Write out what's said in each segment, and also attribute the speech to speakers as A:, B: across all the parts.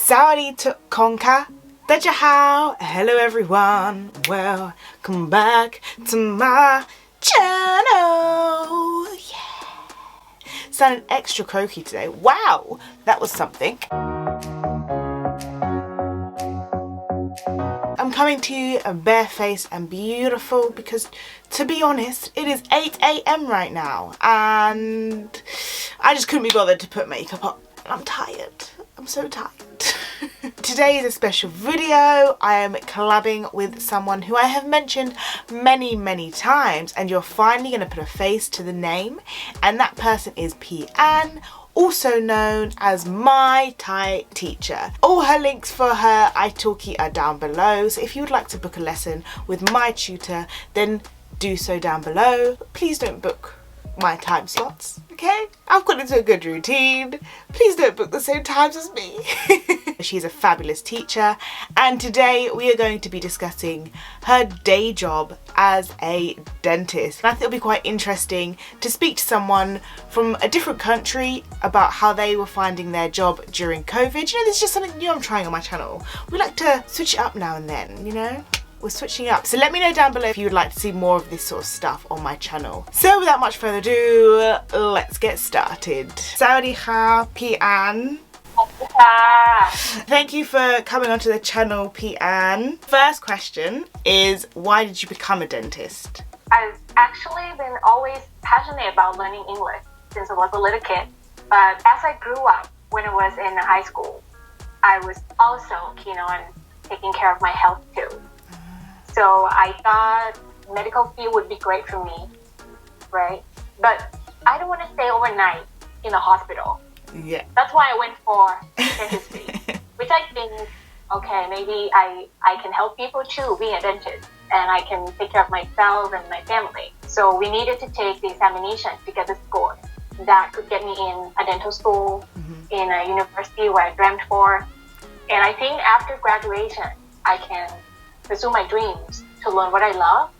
A: Saudi to Konka. Dajahao. Hello everyone. Welcome back to my channel. Yeah. Sounded extra croaky today. Wow, that was something. I'm coming to you barefaced and beautiful because, to be honest, it is 8 AM right now and I just couldn't be bothered to put makeup on. I'm tired. I'm so tired. Today is a special video. I am collabing with someone who I have mentioned many times, and you're finally going to put a face to the name, and that person is P-Ann, also known as my Thai teacher. All her links for her italki are down below, so if you would like to book a lesson with my tutor, then do so down below. Please don't book my time slots, okay? I've got into a good routine. Please don't book the same times as me. She's a fabulous teacher, and today we are going to be discussing her day job as a dentist. And I think it'll be quite interesting to speak to someone from a different country about how they were finding their job during COVID. You know, this is just something new I'm trying on my channel. We like to switch it up now and then, you know? We're switching up. So let me know down below if you would like to see more of this sort of stuff on my channel. So without much further ado, let's get started. Saudi Kha, P-Ann. Thank you for coming onto the channel, P-Ann. First question is, why did you become a dentist?
B: I've actually been always passionate about learning English since I was a little kid. But as I grew up, when I was in high school, I was also keen on taking care of my health too. So I thought medical field would be great for me, right? But I don't want to stay overnight in a hospital.
A: Yeah.
B: That's why I went for dentistry, which I think, okay, maybe I can help people too, being a dentist, and I can take care of myself and my family. So we needed to take the examination to get the score that could get me in a dental school, in a university where I dreamt for. And I think after graduation, I can pursue my dreams to learn what I love,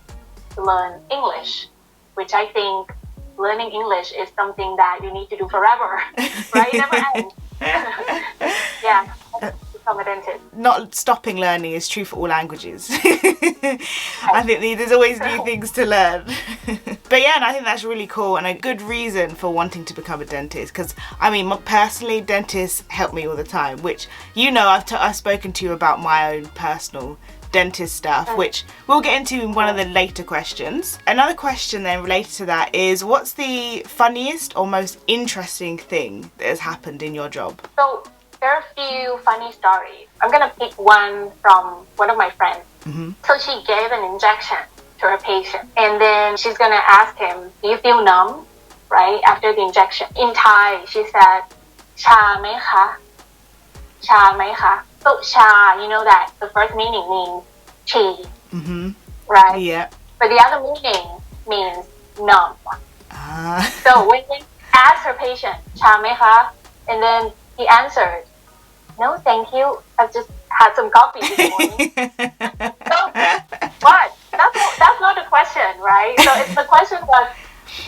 B: to learn English, which I think learning English is something that you need to do forever, right? It never ends. Yeah, become a dentist.
A: Not stopping learning is true for all languages. I think there's always new things to learn. But yeah, and I think that's really cool and a good reason for wanting to become a dentist, because I mean, personally, dentists help me all the time, which, you know, I've spoken to you about my own personal dentist stuff, which we'll get into in one of the later questions. Another question then related to that is, what's the funniest or most interesting thing that has happened in your job?
B: So there are a few funny stories. I'm gonna pick one from one of my friends. So she gave an injection to her patient, and then she's gonna ask him, do you feel numb, right, after the injection? In Thai, she said, "Cha mai ka? Cha mai ka?" So cha, you know that the first meaning means chi, right?
A: Yeah.
B: But the other meaning means numb. So when they asked her patient, cha mai ka? And then he answered, no, thank you. I've just had some coffee this morning. So what? That's not the question, right? So the question was,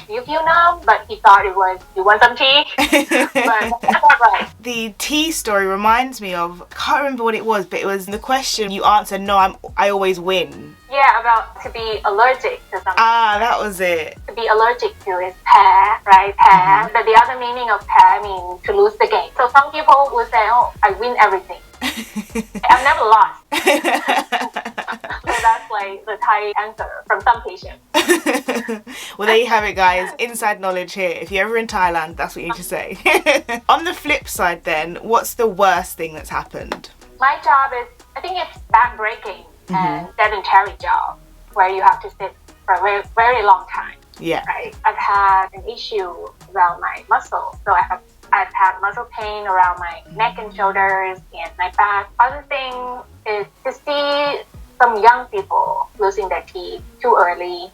B: you feel numb, but he thought it was, you want some tea? But that's not right.
A: The tea story reminds me of, I can't remember what it was, but it was the question you answered, no, I always win.
B: Yeah, about to be allergic to something.
A: Ah, that was it.
B: To be allergic to is pair, right? Pair. But the other meaning of pair means to lose the game. So some people will say, oh, I win everything. I've never lost. So that's like the Thai answer from some patients.
A: Well, there you have it, guys. Inside knowledge here. If you're ever in Thailand, that's what you need to say. On the flip side then, what's the worst thing that's happened?
B: My job is, I think it's back-breaking and sedentary job where you have to sit for a very, very long time.
A: Yeah.
B: Right? I've had an issue around my muscle. So I've had muscle pain around my neck and shoulders and my back. Other thing is to see some young people losing their teeth too early.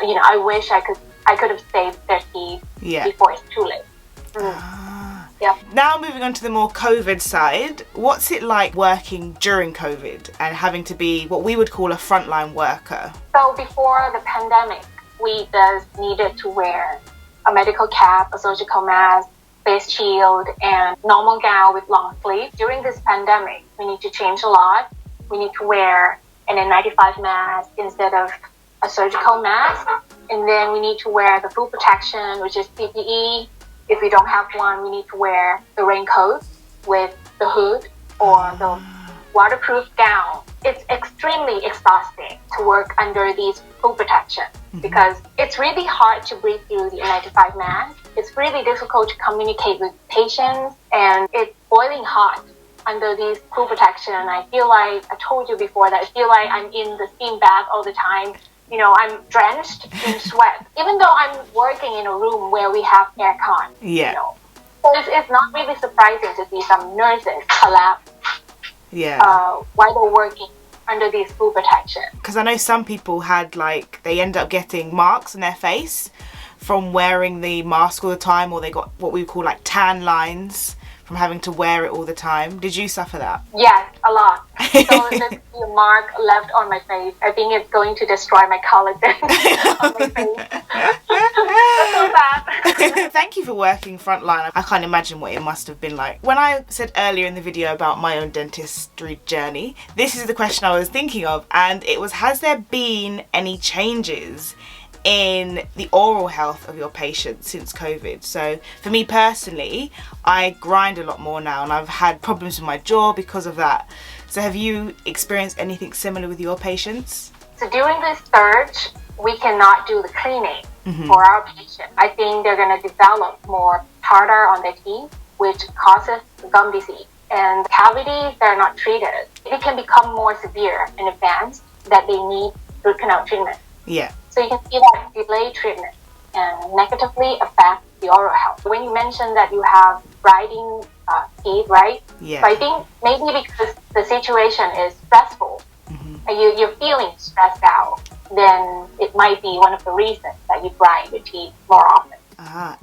B: You know, I wish I could have saved their teeth before it's too late. Yeah.
A: Now moving on to the more COVID side, what's it like working during COVID and having to be what we would call a frontline worker?
B: So before the pandemic, we just needed to wear a medical cap, a surgical mask, face shield, and normal gown with long sleeve. During this pandemic, we need to change a lot. We need to wear an N95 mask instead of a surgical mask. And then we need to wear the full protection, which is PPE. If we don't have one, we need to wear the raincoat with the hood or the waterproof gown. It's extremely exhausting to work under these full protection because it's really hard to breathe through the N95 mask. It's really difficult to communicate with patients, and it's boiling hot under these full protection. I feel like, I told you before that I feel like I'm in the steam bath all the time. You know, I'm drenched in sweat, even though I'm working in a room where we have aircon.
A: Yeah.
B: You know? So it's not really surprising to see some nurses collapse while they're working under these full protection.
A: Because I know some people had they end up getting marks on their face from wearing the mask all the time, or they got what we call tan lines from having to wear it all the time. Did you suffer that?
B: Yes, a lot. So there's a mark left on my face. I think it's going to destroy my collagen on my face. That's so bad.
A: Thank you for working frontline. I can't imagine what it must have been like. When I said earlier in the video about my own dentistry journey, this is the question I was thinking of, and it was, has there been any changes in the oral health of your patients since COVID? So for me personally, I grind a lot more now, and I've had problems with my jaw because of that. So have you experienced anything similar with your patients?
B: So during this surge, we cannot do the cleaning for our patients. I think they're going to develop more tartar on their teeth, which causes gum disease. And cavities that are not treated, it can become more severe and advanced that they need root canal treatment.
A: Yeah.
B: So you can see that delayed treatment and negatively affect the oral health. When you mentioned that you have grinding teeth, right?
A: Yeah.
B: So I think maybe because the situation is stressful and you're feeling stressed out, then it might be one of the reasons that you grind your teeth more often.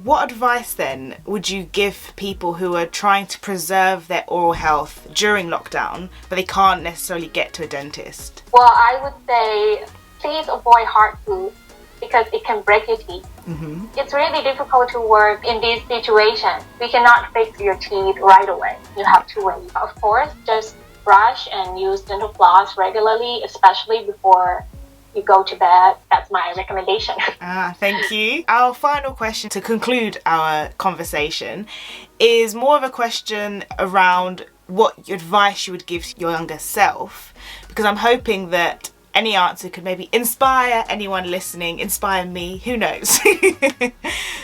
A: What advice then would you give people who are trying to preserve their oral health during lockdown, but they can't necessarily get to a dentist?
B: Well, I would say please avoid hard food because it can break your teeth. It's really difficult to work in these situations. We cannot fix your teeth right away. You have to wait. Of course, just brush and use dental floss regularly, especially before you go to bed. That's my recommendation.
A: Thank you. Our final question to conclude our conversation is more of a question around what advice you would give your younger self, because I'm hoping that any answer could maybe inspire anyone listening, inspire me, who knows.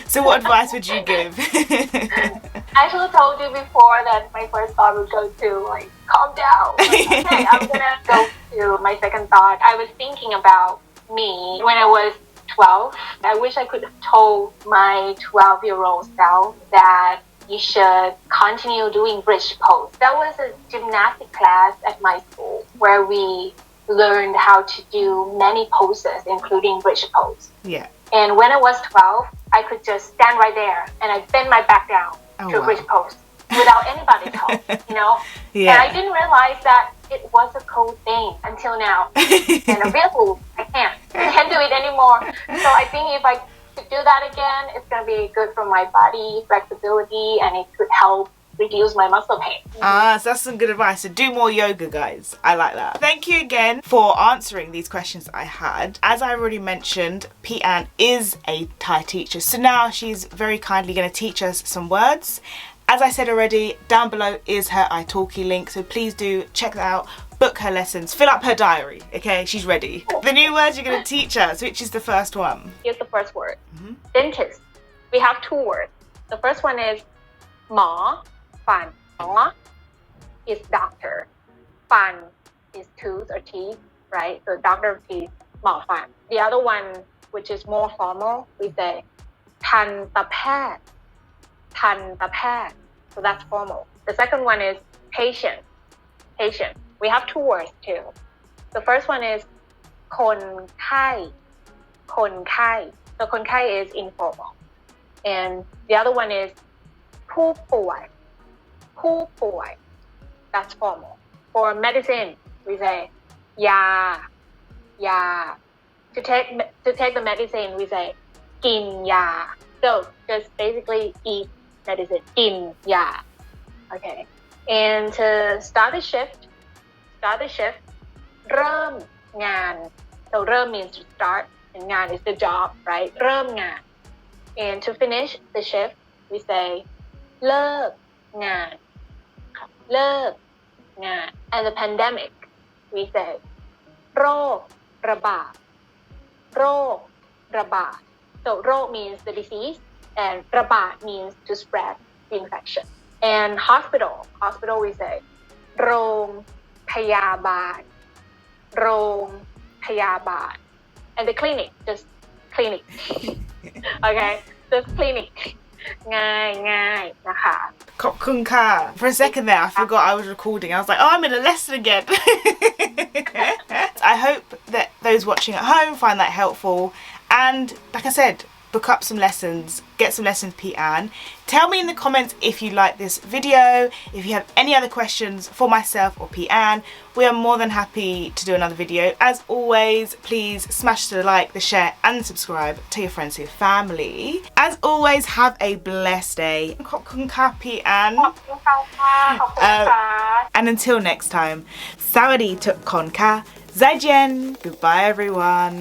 A: So what advice would you give?
B: I should have told you before that my first thought would go to calm down. But, okay, I'm gonna go to my second thought. I was thinking about me when I was 12. I wish I could have told my 12-year-old self that you should continue doing bridge pose. That was a gymnastic class at my school where we learned how to do many poses, including bridge pose.
A: Yeah.
B: And when I was 12, I could just stand right there and I bend my back down to a bridge pose without anybody's help,
A: Yeah.
B: And I didn't realize that it was a cool thing until now. And really, I can't do it anymore. So I think if I could do that again, it's going to be good for my body, flexibility, and it could help reduce my muscle pain.
A: So that's some good advice. So do more yoga, guys. I like that. Thank you again for answering these questions I had. As I already mentioned, Pete Ann is a Thai teacher, so now she's very kindly going to teach us some words. As I said already, down below is her italki link, so please do check that out. Book her lessons, fill up her diary, okay? She's ready. The new words you're going to teach us, which is the first one?
B: Here's the first word. Dentist. We have two words. The first one is หมอ ฟัน หมอ is doctor. ฟัน is tooth or teeth, right? So doctor of teeth, หมอ ฟัน. The other one, which is more formal, we say ทันตแพทย์ ทันตแพทย์. So that's formal. The second one is patient. Patient. We have two words too. The first one is คนไข้ คนไข้. So คนไข้ is informal. And the other one is ผู้ป่วย ผู้ป่วย. That's formal. For medicine, we say ยา ยา. To take the medicine, we say กินยา. So just basically eat medicine. กินยา. Okay. and to start the shift เริ่มงาน so เริ่ม means to start and งาน is the job right เริ่มงาน and to finish the shift we say เลิกงานเลิกงาน and the pandemic we say โรคระบาดโรคระบาด so โรค means the disease and ระบาด means to spread the infection and hospital we say โรงพยาบาลโรงพยาบาล and the clinic just clinic okay just clinic ง่ายนะคะ
A: ขอบคุณค่ะ For a second there I forgot I was recording. I was like, oh, I'm in a lesson again. I hope that those watching at home find that helpful, and like I said, book up some lessons, get some lessons with Pete Anne. Tell me in the comments if you like this video, if you have any other questions for myself or Pete Anne. We are more than happy to do another video. As always, please smash the like, the share and subscribe to your friends and your family. As always, have a blessed day. ขอบคุณค่ะ Pete Anne.
B: ขอบคุณค่ะขอบคุณค่ะ
A: And until next time, Sawadi Tuk Kon Ka. Zaijian. Goodbye everyone.